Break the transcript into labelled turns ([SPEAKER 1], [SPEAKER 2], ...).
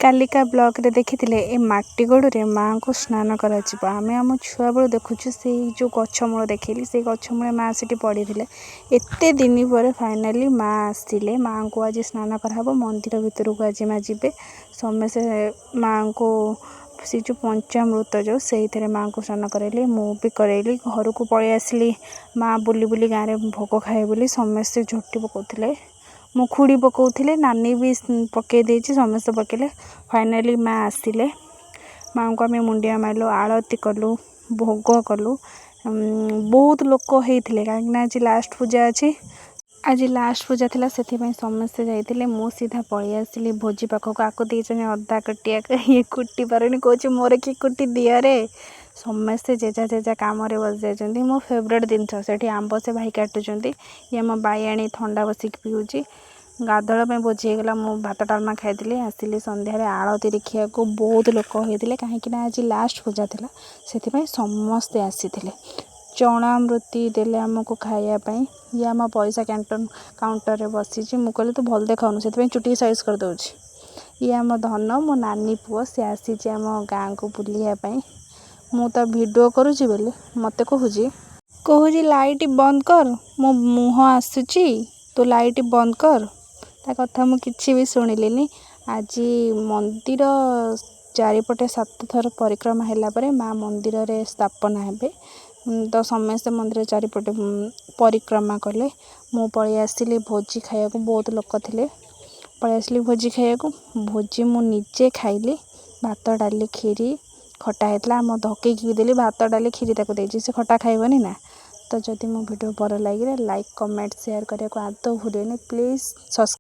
[SPEAKER 1] Kalika block रे देखी ए माटी गोड़े माँ को स्नान कर आम आम छुआ बेलू देखुचु से जो गछमूल देखली से गछमूल माँ से पड़ी एत दिन पर फाइनाली माँ आसते माँ को आज स्नान कराब मंदिर भितर को आज माँ जी समस्ते माँ को से जो पंचामृत जो से माँ को स्नान कराइली मुझे करैली घर को पलि आसली माँ बुली बुली गाँव में भोग खाए बोली समस्ते झोटी पकाउले मो खुड़ी पकाउले नानी भी पकई देती समस्ते पकड़े फाइनाली माँ आसिले माँ को आम मुंडिया मारलु आरती कलु भोग कलु बहुत लोक होते कहीं आज लास्ट पूजा अच्छी आज लास्ट पूजा थिला से समस्ते जाइए मु सीधा पलि आसली भोजी पाखक आको देते अदा कटिया ये कुटी पारे कौच मोर कि कुटी दिअरे समस्ते जेजा जेजा कम बस जाइए मो फेवरेट जिनस से आंब से भाई काटुंट ये मो बाईआणी थंडा बसिक पिऊँगी गाधल भोजी होगा मु भात डालमा खाई आसिली संध्यारे आरती देखा बहुत लोक होते कहीं आज लास्ट पूजा थिला से समस्ते आसी चना मृति देले आमको खायापाई ये आम पैसा काउंटर रे बसी मु कहली तू भल देखाऊनु से चुटी साइज कर दूची ये आम धन मो नानी पुओ सी आसी आम गाँ को बुलायापाई मु तो वीडियो करुँची बोली मत कहूँ लाइट बंद कर मो मुँह आसूची तो लाइट बंद कर ता कथा मु किछि भी शुणिलिनी आज मंदिर चारिपटे 7 थर परिक्रमा हैला परे माँ मंदिर रे स्थापना हेबे तो समस्ते मंदिर चारिपटे परिक्रमा कले मु पलि आसली भोजी खाया बहुत लोक थे पलि आसली भोजी खाया भोजी मु निजे खाइली भात डाली खीरी खटा होता आम धकईकी देली भात डाली खीरी ताको देछि से खटा खाइबनी ना तो जदि मो वीडियो भल लगे लाइक कमेंट शेयर करने को आदौ भूलेनी प्लीज सब्सक्राइब।